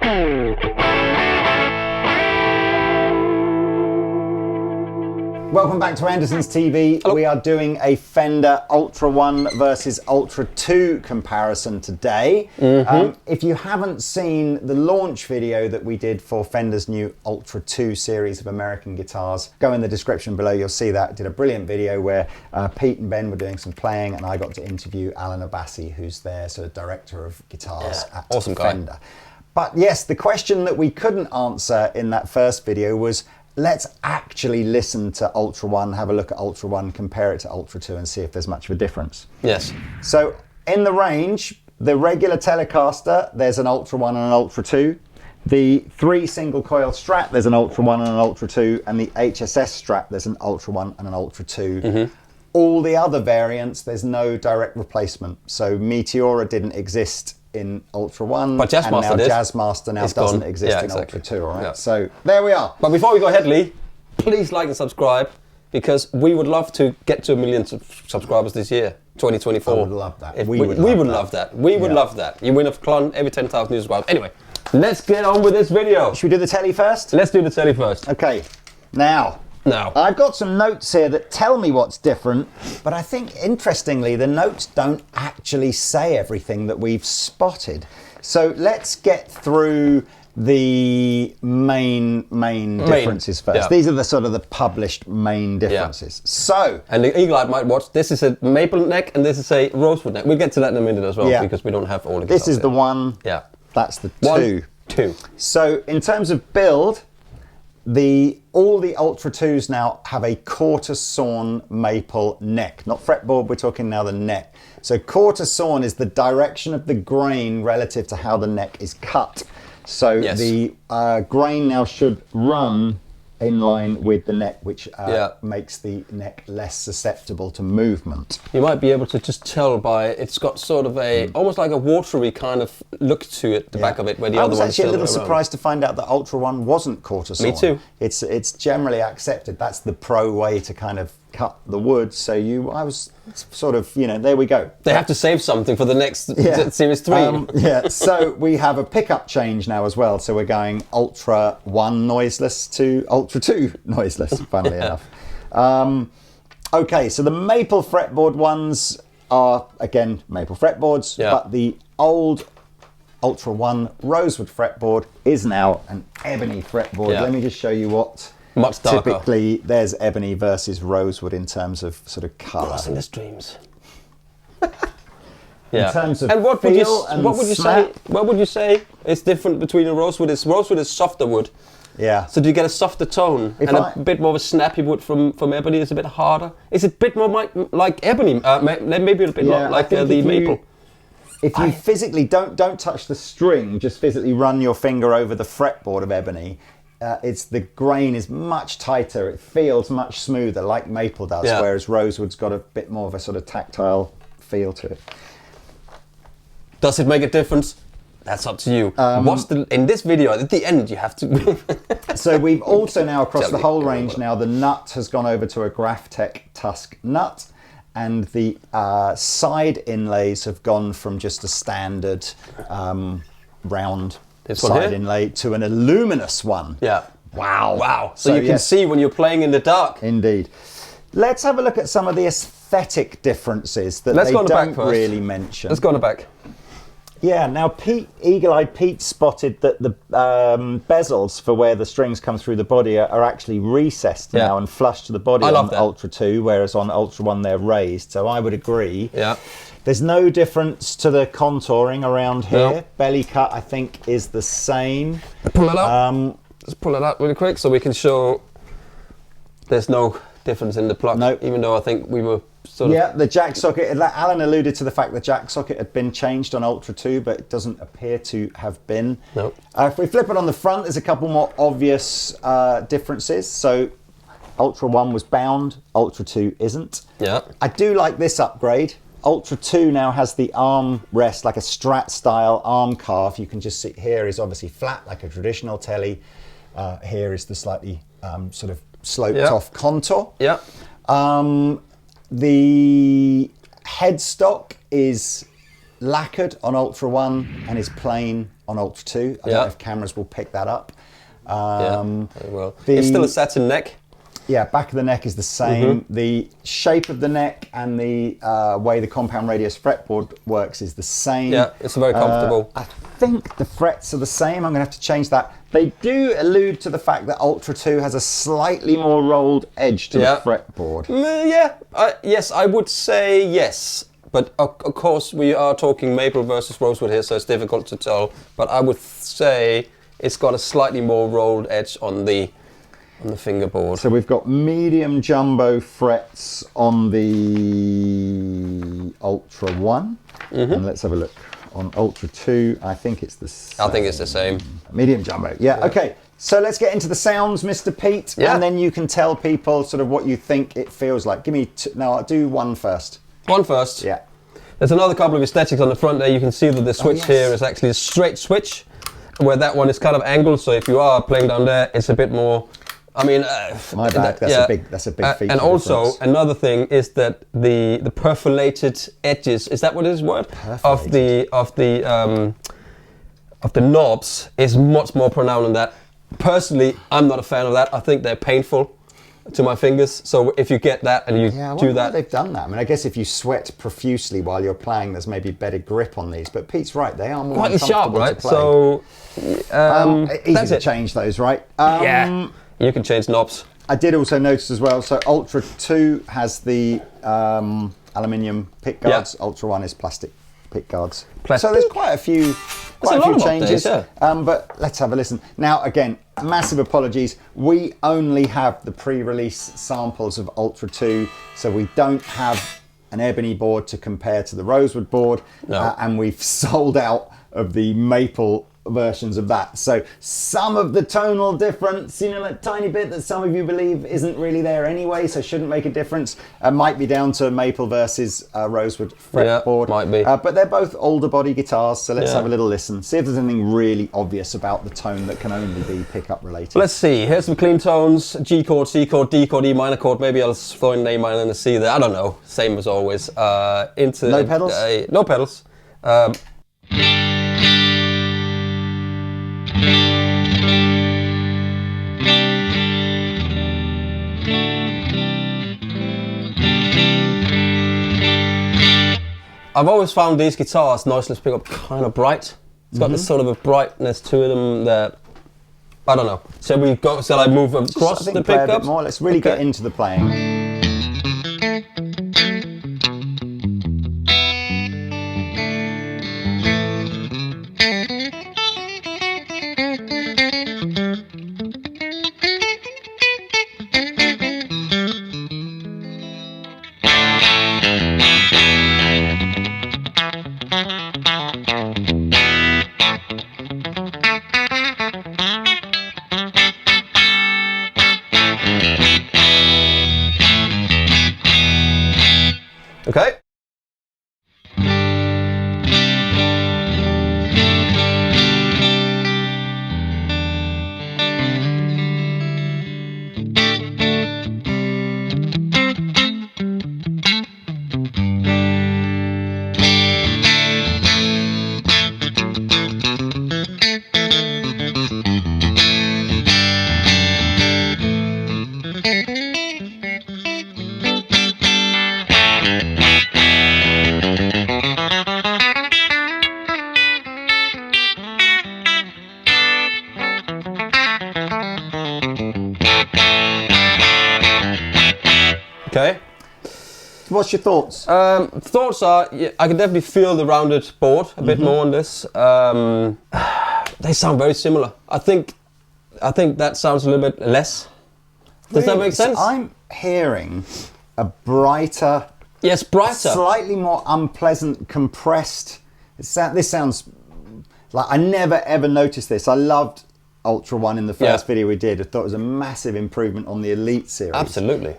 Welcome back to Andertons TV. Hello. We are doing a Fender Ultra 1 versus Ultra 2 comparison today. If you haven't seen the launch video that we did for Fender's new Ultra 2 series of American guitars, go in the description below, you'll see that. Did a brilliant video where Pete and Ben were doing some playing and I got to interview Alan Abassi, who's their sort of director of guitars at awesome Fender. guy. But yes, the question that we couldn't answer in that first video was, let's actually listen to Ultra 1, have a look at Ultra 1, compare it to Ultra 2 and see if there's much of a difference. Yes. So in the range, the regular Telecaster, there's an Ultra 1 and an Ultra 2. The 3 single coil Strat, there's an Ultra 1 and an Ultra 2. And the HSS Strat, there's an Ultra 1 and an Ultra 2. All the other variants, there's no direct replacement. So Meteora didn't exist in Ultra 1, but and now Jazzmaster now doesn't gone. exist in exactly. Ultra 2, all right? Yeah. So there we are. But before we go ahead, Lee, please like and subscribe, because we would love to get to 1 million subscribers this year, 2024. I would love that. We would love that. We would love that. You win a clone every 10,000 new subscribers. Anyway, let's get on with this video. Should we do the Tele first? Let's do the Tele first. Okay, now I've got some notes here that tell me what's different, but I think interestingly the notes don't actually say everything that we've spotted. So let's get through the main differences first. Yeah. These are the sort of the published main differences. Yeah. So, and the eagle-eyed might watch, this is a maple neck and this is a rosewood neck. We'll get to that in a minute as well, because we don't have all the guitars. This is the one, that's the two. 2. So in terms of build, all the Ultra 2s now have a quarter sawn maple neck. Not fretboard, we're talking now the neck. So quarter sawn is the direction of the grain relative to how the neck is cut. So the grain now should run in line with the neck, which makes the neck less susceptible to movement. You might be able to just tell by, it's got sort of a, almost like a watery kind of look to it, the back of it, where the other one's I was actually a little around. surprised to find out that Ultra 1 wasn't quarter sawn. Me too. It's generally accepted. That's the pro way to kind of cut the wood. So I was sort of, there we go. They have to save something for the next Series 3. So we have a pickup change now as well. So we're going Ultra 1 noiseless to Ultra 2 noiseless, funnily enough. Okay, so the maple fretboard ones are, again, maple fretboards, but the old Ultra 1 rosewood fretboard is now an ebony fretboard. Let me just show you what... Much darker. Typically, there's ebony versus rosewood in terms of sort of colour. Crossing the streams. In terms of what would you say is different between a rosewood? Rosewood is softer wood. Yeah. So do you get a softer tone a bit more of a snappy wood from ebony? Is a bit harder. Is it a bit more like ebony? Maybe a bit more like the maple. If you physically don't touch the string, just physically run your finger over the fretboard of ebony. The grain is much tighter. It feels much smoother, like maple does, whereas rosewood's got a bit more of a sort of tactile feel to it. Does it make a difference? That's up to you. In this video, at the end, you have to... So we've also now, across the whole range now, the nut has gone over to a Graphtec Tusk nut, and the side inlays have gone from just a standard round side inlay to an illuminous one. Yeah. Wow. So you can see when you're playing in the dark. Indeed. Let's have a look at some of the aesthetic differences that they don't really mention. Let's go on the back. Yeah, now Eagle-Eyed Pete spotted that the bezels for where the strings come through the body are actually recessed now and flush to the body on Ultra 2, whereas on Ultra 1 they're raised. So I would agree. Yeah. There's no difference to the contouring around here. No. Belly cut, I think, is the same. Pull it up. Let's pull it up really quick so we can show there's no difference in the plug. Nope. Even though I think we were sort of... Yeah, the jack socket, Alan alluded to the fact the jack socket had been changed on Ultra 2, but it doesn't appear to have been. Nope. If we flip it on the front, there's a couple more obvious differences. So Ultra 1 was bound, Ultra 2 isn't. Yeah. I do like this upgrade. Ultra 2 now has the arm rest, like a Strat style arm carve. You can just see here is obviously flat like a traditional Tele. Here is the slightly sort of sloped off contour. Yeah. The headstock is lacquered on Ultra 1 and is plain on Ultra 2. I don't know if cameras will pick that up. Very well. It's still a satin neck. Yeah, back of the neck is the same. The shape of the neck and the way the compound radius fretboard works is the same. Yeah, it's very comfortable. I think the frets are the same. I'm going to have to change that. They do allude to the fact that Ultra 2 has a slightly more rolled edge to the fretboard. Yes, I would say yes. But of course, we are talking maple versus rosewood here, so it's difficult to tell. But I would say it's got a slightly more rolled edge on the fingerboard. So we've got medium jumbo frets on the Ultra 1. And let's have a look. On Ultra 2, I think it's the same. I think it's the same. Medium jumbo. Yeah, okay. So let's get into the sounds, Mr. Pete. Yeah. And then you can tell people sort of what you think it feels like. Give me no, I'll do one first. One first. Yeah. There's another couple of aesthetics on the front there. You can see that the switch here is actually a straight switch, where that one is kind of angled. So if you are playing down there, it's a bit more. I mean, my bad. That's a big feature. And also another thing is that the perforated edges, is that what it is word? Of the knobs is much more pronounced than that. Personally, I'm not a fan of that. I think they're painful to my fingers. So if you get that and you do that, they've done that. I mean, I guess if you sweat profusely while you're playing, there's maybe better grip on these. But Pete's right; they are more quite sharp, right? To play. So easy to change those, right? You can change knobs. I did also notice as well, so Ultra 2 has the aluminium pick guards. Ultra 1 is plastic pick guards. So there's quite a few changes. But let's have a listen. Now, again, massive apologies. We only have the pre-release samples of Ultra 2, so we don't have an ebony board to compare to the rosewood board. No. And we've sold out of the maple versions of that. So some of the tonal difference, you know, that tiny bit that some of you believe isn't really there anyway, so shouldn't make a difference. Might be down to maple versus rosewood fretboard. Might be. But they're both older body guitars, so let's have a little listen. See if there's anything really obvious about the tone that can only be pickup related. Let's see. Here's some clean tones. G chord, C chord, D chord, E minor chord. Maybe I'll throw in an A minor and a C there. I don't know. Same as always. No pedals? No pedals. I've always found these guitars, noiseless pickup, kind of bright. It's got this sort of a brightness to them that, I don't know. Shall we go? Shall I move across the pickups? A bit more. Let's really get into the playing. Okay. Okay. What's your thoughts? Thoughts are, I can definitely feel the rounded board a bit more on this. They sound very similar. I think that sounds a little bit less. Does that make sense? I'm hearing a brighter, slightly more unpleasant, compressed. This sounds like I never ever noticed this. I loved Ultra 1 in the first video we did. I thought it was a massive improvement on the Elite series. Absolutely.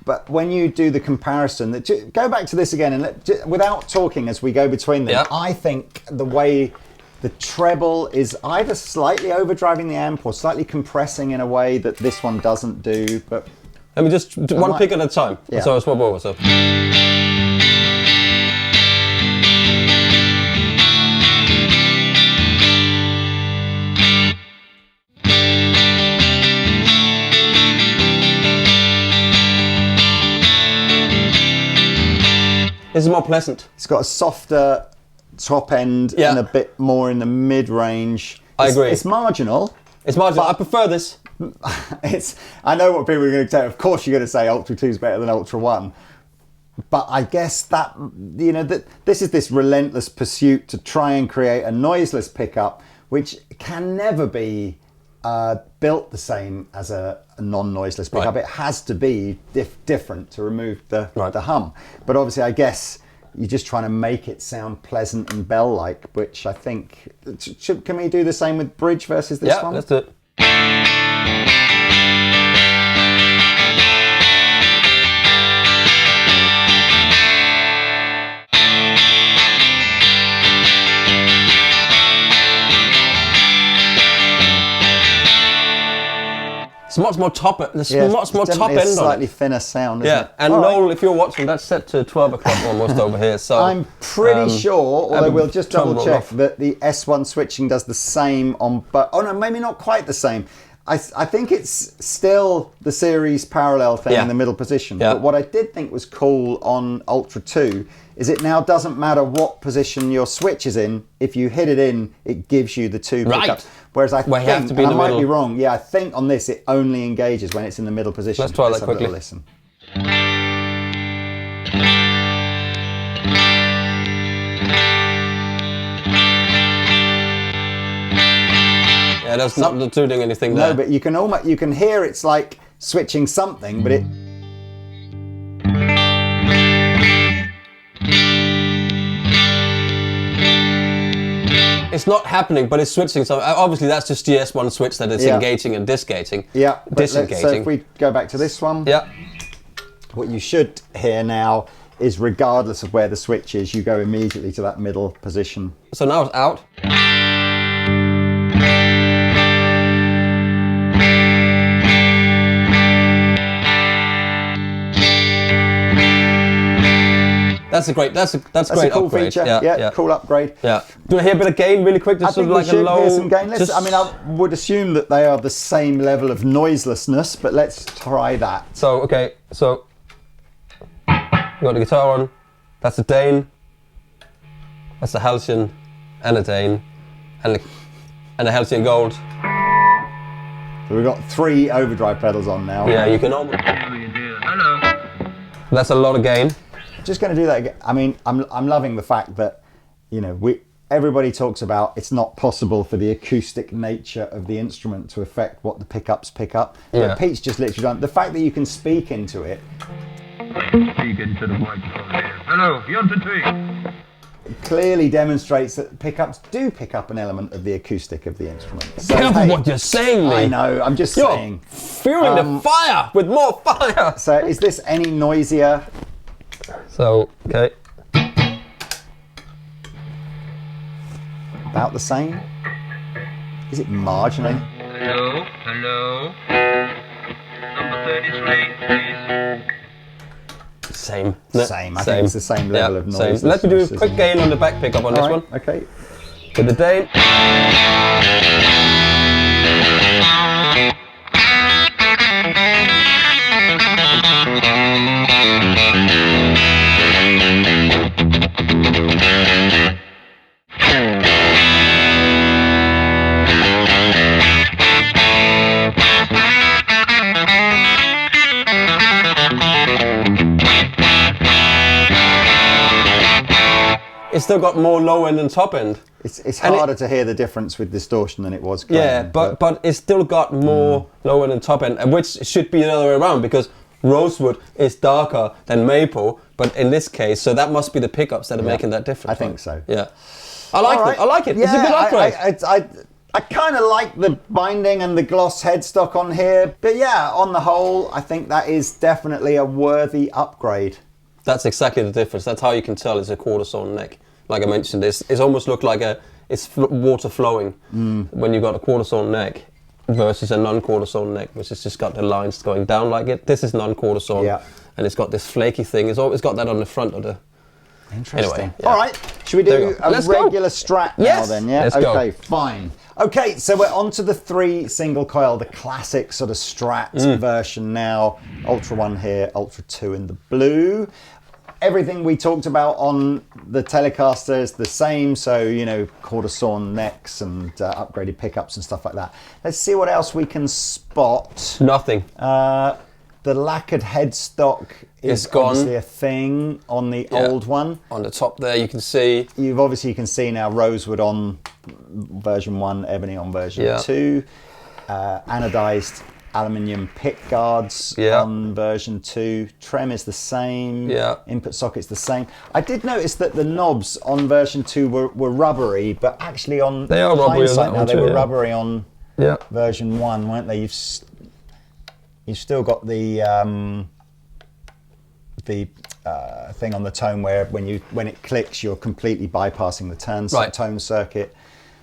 But when you do the comparison, go back to this again and without talking as we go between them, I think the way the treble is either slightly overdriving the amp or slightly compressing in a way that this one doesn't do. But let me just do one pick at a time. Yeah. So it's what was it? This is more pleasant. It's got a softer top end and a bit more in the mid-range. I agree. It's marginal. It's marginal. I prefer this. I know what people are going to say. Of course, you're going to say Ultra 2 is better than Ultra 1. But I guess that, you know, that this is this relentless pursuit to try and create a noiseless pickup, which can never be built the same as a non-noiseless pickup. It has to be different to remove the hum. But obviously, I guess you're just trying to make it sound pleasant and bell-like, which I think... Can we do the same with bridge versus this one? Yeah, let's do it. It's much more top. There's much more top end on it. Slightly thinner sound, isn't it? And Noel, if you're watching, that's set to 12 o'clock almost over here. So I'm pretty sure, although we'll just double check, that the S1 switching does the same on. But oh no, maybe not quite the same. I think it's still the series parallel thing in the middle position. But what I did think was cool on Ultra 2 is it now doesn't matter what position your switch is in. If you hit it in, it gives you the two pickups. Whereas I think, have to be and in I the might be wrong, I think on this it only engages when it's in the middle position. Let's try that quickly. Listen. Yeah, that's not doing anything there. No, but you can hear it's like switching something, but it... It's not happening, but it's switching. So obviously that's just the S1 switch that it's engaging and disengaging. Yeah, disengaging. So if we go back to this one, what you should hear now is regardless of where the switch is, you go immediately to that middle position. So now it's out. That's a great. That's great a cool upgrade. feature. Yeah, cool upgrade. Yeah. Do I hear a bit of gain really quick? Just sort of like a low. Hear some gain. I mean, I would assume that they are the same level of noiselessness, but let's try that. So okay, so you got the guitar on. That's a Dane. That's a Halcyon, and a Dane, and a Halcyon Gold. So we've got 3 overdrive pedals on now. Yeah, you can almost. Hello. That's a lot of gain. Just going to do that again. I mean, I'm loving the fact that, you know, everybody talks about it's not possible for the acoustic nature of the instrument to affect what the pickups pick up. But Pete's just literally done the fact that you can speak into it. Speak into the microphone here. Hello, you're on the Clearly demonstrates that pickups do pick up an element of the acoustic of the instrument. So, careful what you're saying, mate. I know. I'm just saying. Fueling the fire with more fire. So is this any noisier? So, okay. About the same? Is it marginally? Hello. Number 33, please. Same. I think it's the same level of noise. Let me do a quick gain on the back pickup on this one. Okay. With the Dane. It's still got more low end and top end. It's harder to hear the difference with distortion than it was. Claiming, but it's still got more low end and top end, which should be the other way around because rosewood is darker than maple, but in this case, so that must be the pickups that are making that difference. I think so. Yeah, I like it. Yeah, it's a good upgrade. I kind of like the binding and the gloss headstock on here, but yeah, on the whole, I think that is definitely a worthy upgrade. That's exactly the difference. That's how you can tell it's a quarter sawn neck. Like I mentioned, it's almost looked like it's water flowing when you've got a quarter sawn neck versus a non-quarter sawn neck, which has just got the lines going down like it. This is non-quarter sawn, and it's got this flaky thing. It's got that on the front of the. Interesting. Anyway, all right, should we do a regular Strat now then? Yeah. Let's go. Go. Fine. Okay, so we're on to the 3 single coil, the classic sort of Strat version now. Ultra 1 here, Ultra 2 in the blue. everything we talked about on the Telecaster is the same. So, quarter sawn necks and upgraded pickups and stuff like that. Let's see what else we can spot. Nothing. The lacquered headstock is obviously a thing on the old one. On the top there, you can see. You can see now rosewood on version 1, ebony on version 2. Anodized aluminium pick guards on version 2. Trem is the same. Input socket's the same. I did notice that the knobs on version 2 were rubbery, but actually on they are rubbery on that now one they too, were rubbery on version 1, weren't they? You've still got the thing on the tone where when it clicks, you're completely bypassing the tone circuit.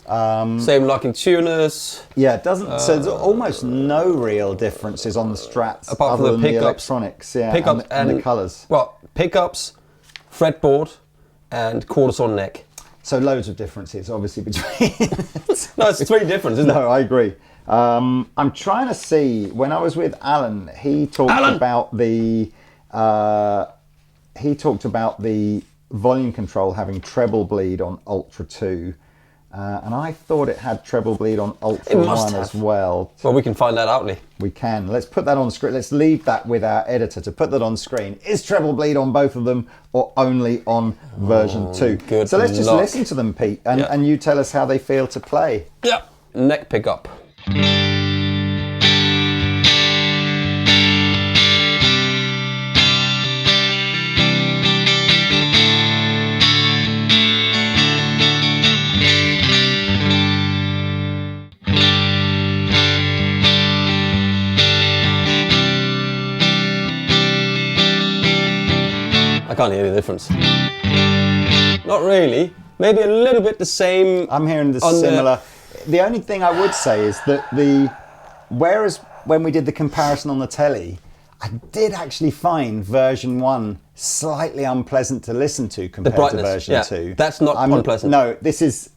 Same locking tuners. Yeah, it doesn't. So there's almost no real differences on the Strats apart from the pickups, electronics, pickups and the colours. Well, pickups, fretboard, and quarter sawn neck. So loads of differences, obviously, between. No, it's 3 different, isn't it? No, I agree. I'm trying to see. When I was with Alan, he talked about the volume control having treble bleed on Ultra 2. And I thought it had treble bleed on Ultra 1 as well. Well, we can find that out, Lee. We can. Let's put that on screen. Let's leave that with our editor to put that on screen. Is treble bleed on both of them or only on version 2? So let's just listen to them, Pete, and you tell us how they feel to play. Yeah. Neck pickup. I can't hear the difference. Not really. Maybe a little bit the same. I'm hearing the similar. The only thing I would say is that whereas when we did the comparison on the Tele, I did actually find version 1 slightly unpleasant to listen to compared to version 2. That's not unpleasant. No, there's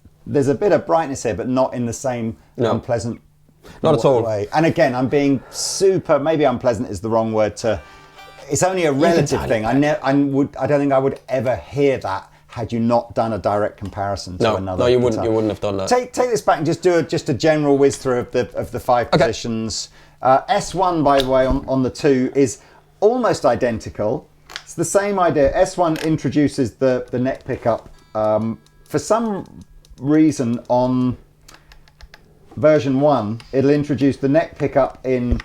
a bit of brightness here, but not in the same unpleasant not at all way. And again, I'm being maybe unpleasant is the wrong word to. It's only a relative thing. I don't think I would ever hear that had you not done a direct comparison to another. No, you wouldn't. You wouldn't have done that. Take this back and just do a general whiz through of the 5 positions. S1, by the way, on the 2 is almost identical. It's the same idea. S1 introduces the neck pickup. For some reason on version 1, it'll introduce the neck pickup in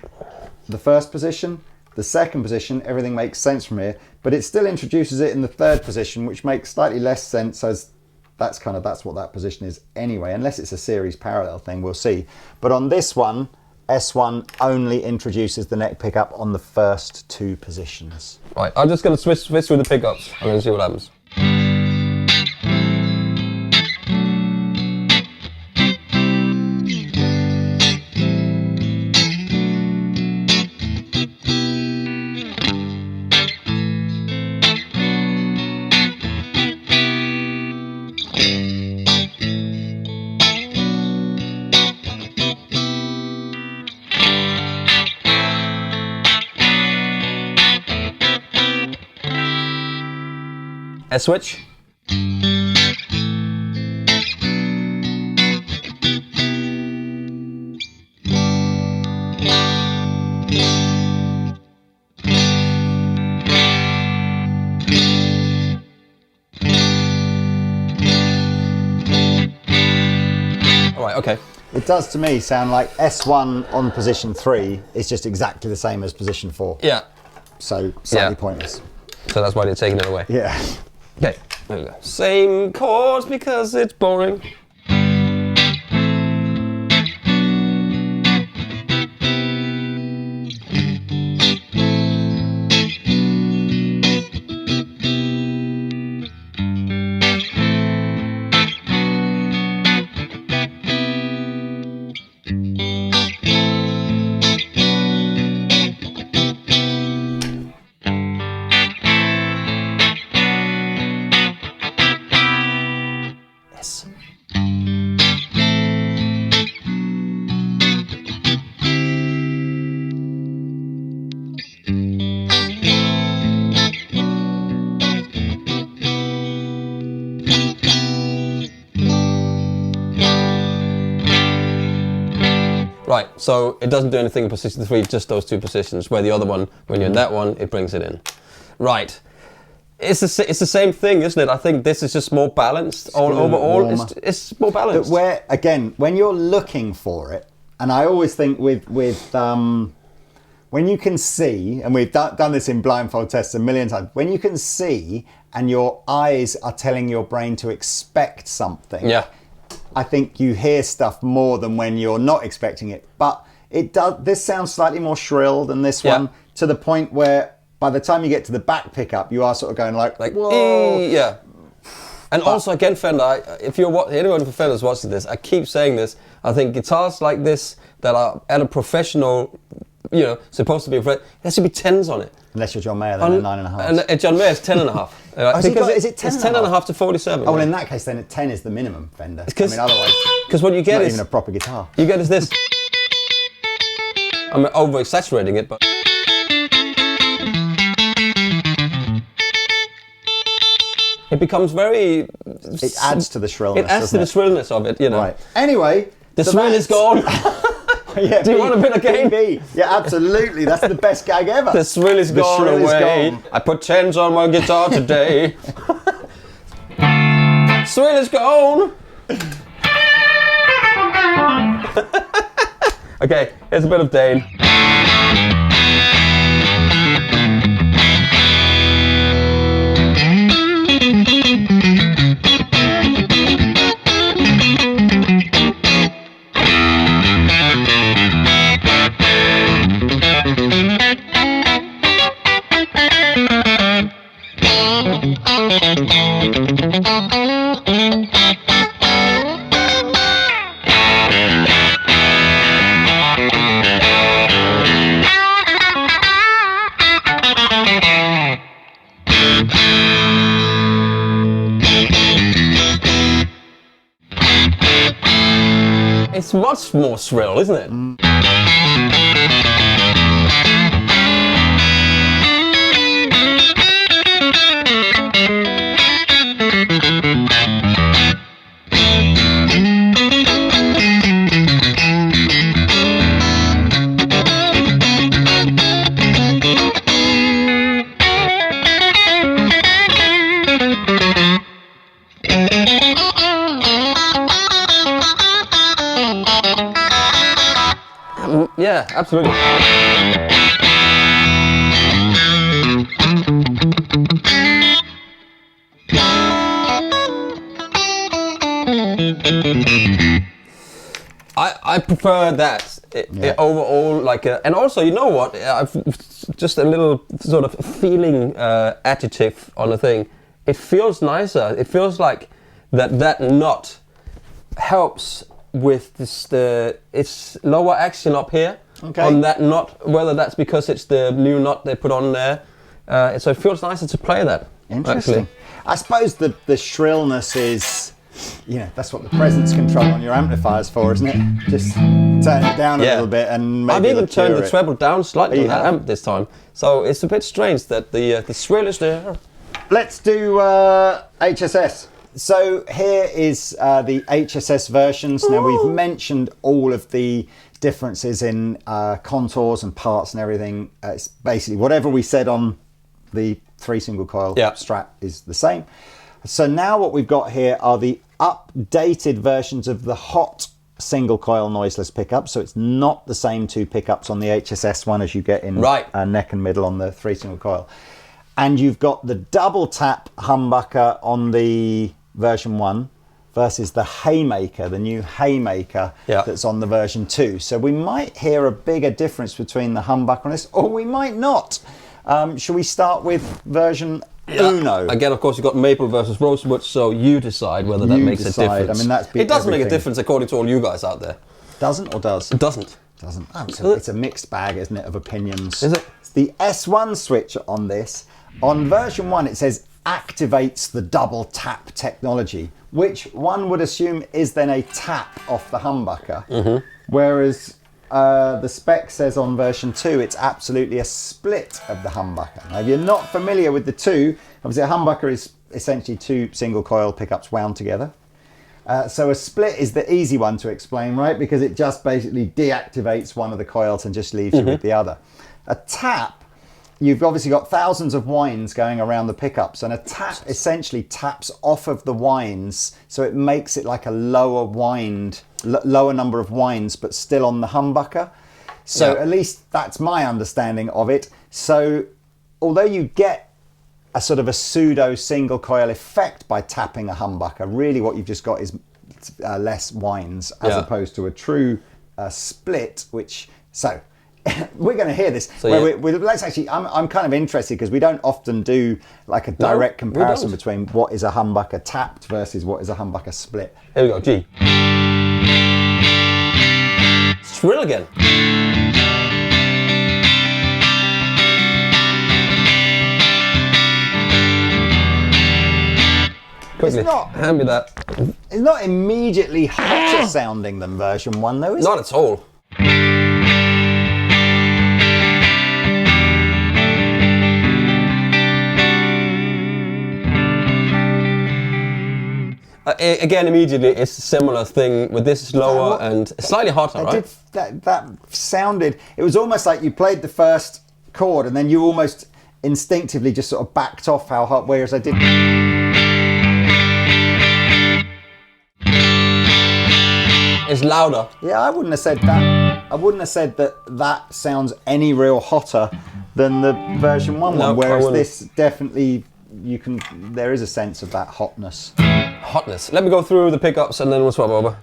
the first position. The second position, everything makes sense from here, but it still introduces it in the third position, which makes slightly less sense as that's what that position is anyway, unless it's a series parallel thing, we'll see. But on this one, S1 only introduces the neck pickup on the first 2 positions. Right, I'm just going to switch with the pickups. I'm going to see what happens. A switch. All right, okay. It does to me sound like S1 on position 3 is just exactly the same as position 4. Yeah. So slightly pointless. So that's why they're taking it away. Yeah. Okay, there we go. Same chords because it's boring. Right, so it doesn't do anything in position 3, just those 2 positions, where the other one, when you're in that one, it brings it in. Right. It's the same thing, isn't it? I think this is just more balanced. Overall, it's more balanced. But when you're looking for it, and I always think with when you can see, and we've done this in blindfold tests a million times, when you can see and your eyes are telling your brain to expect something, yeah, I think you hear stuff more than when you're not expecting it. But it does. This sounds slightly more shrill than this one, to the point where by the time you get to the back pickup, you are sort of going like whoa. Yeah. And also, again, Fender, if anyone from Fender's watching this, I keep saying this, I think guitars like this that are at a professional, supposed to be, there should be 10s on it. Unless you're John Mayer, then 9.5. And John Mayer's 10.5. Is it 10? It's 10.5 to 47. Oh, well, in that case, then 10 is the minimum, Fender. Otherwise, because what you get is not even a proper guitar. You get is this. I'm over-exaggerating it, but... It becomes very... It adds to the shrillness. It adds to the shrillness of it, Right. Anyway... The thrill is gone. Yeah, do you want a bit of game? Yeah, absolutely. That's the best gag ever. The thrill is gone away. I put 10s on my guitar today. Thrill is gone. Okay, here's a bit of Dane. It's much more shrill, isn't it? Yeah, absolutely. I prefer that overall, and also, you know what? I've just a little sort of feeling adjective on the thing. It feels nicer. It feels like that knot helps with it's lower action up here on that knot, whether that's because it's the new knot they put on there, so it feels nicer to play that. Interesting. Actually. I suppose the shrillness is, that's what the presence control on your amplifier's for, isn't it? Just turn it down a little bit and maybe I've even turned the treble down slightly on that amp this time, so it's a bit strange that the shrill is there. Let's do HSS. So here is the HSS versions. Now we've mentioned all of the differences in contours and parts and everything. It's basically whatever we said on the 3 single coil Strat is the same. So now what we've got here are the updated versions of the hot single coil noiseless pickup. So it's not the same 2 pickups on the HSS one as you get in neck and middle on the 3 single coil. And you've got the double tap humbucker on the version 1 versus the Haymaker, the new Haymaker that's on the version 2. So we might hear a bigger difference between the humbucker on this, or we might not. Shall we start with version Uno? Again, of course, you've got maple versus rosewood, so you decide whether that makes a difference. I mean, it doesn't make a difference according to all you guys out there. Doesn't or does? It doesn't. Doesn't. Oh, it's a mixed bag, isn't it, of opinions. Is it? It's the S1 switch on this. On version 1, it says activates the double tap technology, which one would assume is then a tap off the humbucker, whereas the spec says on version 2 it's absolutely a split of the humbucker. Now if you're not familiar with the two, obviously a humbucker is essentially 2 single coil pickups wound together, So a split is the easy one to explain, right? Because it just basically deactivates one of the coils and just leaves you with the other. A tap, you've obviously got thousands of winds going around the pickups, and a tap essentially taps off of the winds, so it makes it like a lower number of winds, but still on the humbucker. So at least that's my understanding of it. So although you get a sort of a pseudo single coil effect by tapping a humbucker, really what you've just got is less winds as opposed to a true split, which, so we're going to hear this. So let's actually, I'm kind of interested because we don't often do like a direct comparison between what is a humbucker tapped versus what is a humbucker split. Here we go, G. Shrill again. Quickly, hand me that. It's not immediately hotter sounding than version 1 though, is it? Not at all. Again, immediately it's a similar thing with this lower and slightly hotter, right? That sounded, it was almost like you played the first chord and then you almost instinctively just sort of backed off how hot, whereas I did. It's louder. Yeah, I wouldn't have said that. I wouldn't have said that sounds any real hotter than the version 1 one, whereas this definitely, there is a sense of that hotness. Hotness. Let me go through the pickups and then we'll swap over.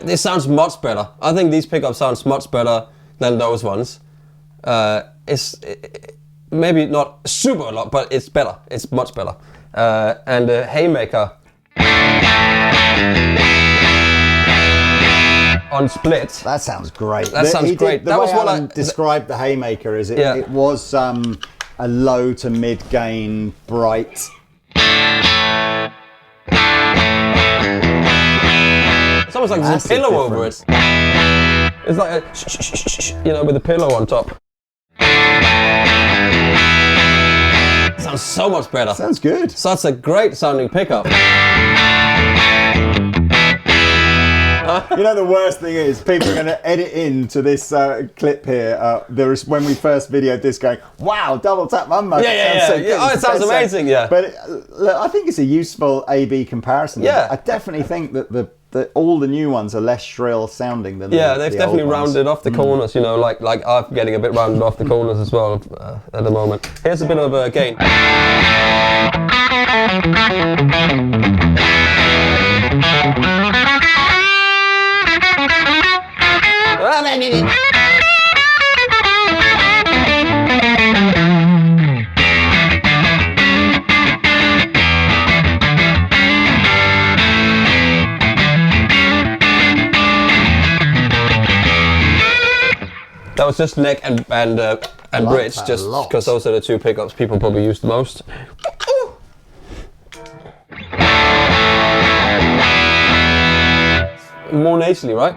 This sounds much better. I think these pickups sounds much better than those ones. Maybe not super a lot, but it's better. It's much better. And the Haymaker on split. That sounds great. That sounds great. That was what I described the Haymaker as. It was a low to mid gain, bright. It's almost like there's a pillow over it. It's like a, with a pillow on top. Sounds so much better. Sounds good. Such a great sounding pickup. The worst thing is people are going to edit into this clip here. When we first videoed this, going, "Wow, double tap humbucker." Oh, it sounds amazing. Yeah. But look, I think it's a useful A/B comparison. Yeah. I definitely think that all the new ones are less shrill sounding than they've definitely rounded off the corners. Like I'm getting a bit rounded off the corners as well at the moment. Here's a bit of a gain. That was just neck and bridge, just because those are the two pickups people probably use the most. More nasally, right?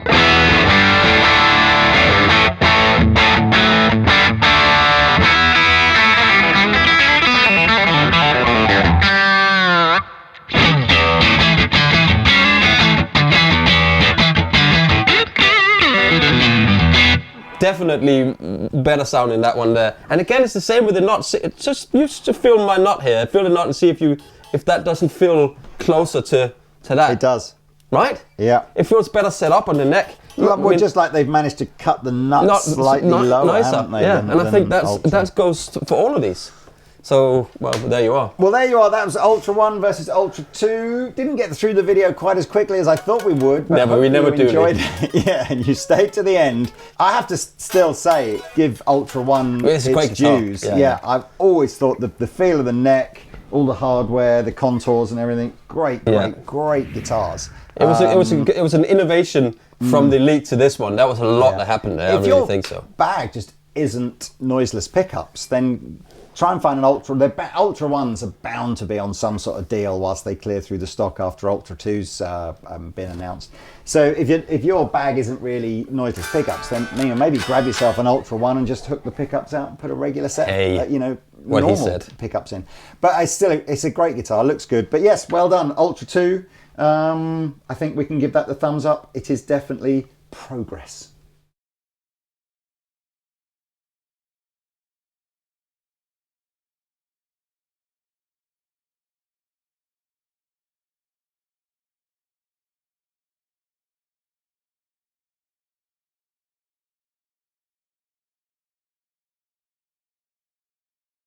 Definitely better sound in that one there. And again, it's the same with the knot. It's just, you just feel my knot here. Feel the knot and see if you if that doesn't feel closer to that. It does. Right? Yeah. It feels better set up on the neck. Well, just like they've managed to cut the nuts slightly lower, nicer, haven't they? Yeah, and I think that goes for all of these. So, well, there you are. Well, there you are. That was Ultra 1 versus Ultra 2. Didn't get through the video quite as quickly as I thought we would. But we never do. Enjoyed it. Yeah, and you stayed to the end. I have to still say, give Ultra 1 its dues. Yeah, I've always thought the feel of the neck, all the hardware, the contours and everything, great guitars. It was an innovation from the Elite to this one. That was a lot that happened there. I really think so. Bag just isn't noiseless pickups, then try and find an Ultra. The Ultra 1s are bound to be on some sort of deal whilst they clear through the stock after Ultra 2's been announced. So if your bag isn't really noiseless pickups, then maybe grab yourself an Ultra 1 and just hook the pickups out and put a regular set, normal pickups in. But it's a great guitar, looks good. But yes, well done, Ultra 2. I think we can give that the thumbs up. It is definitely progress.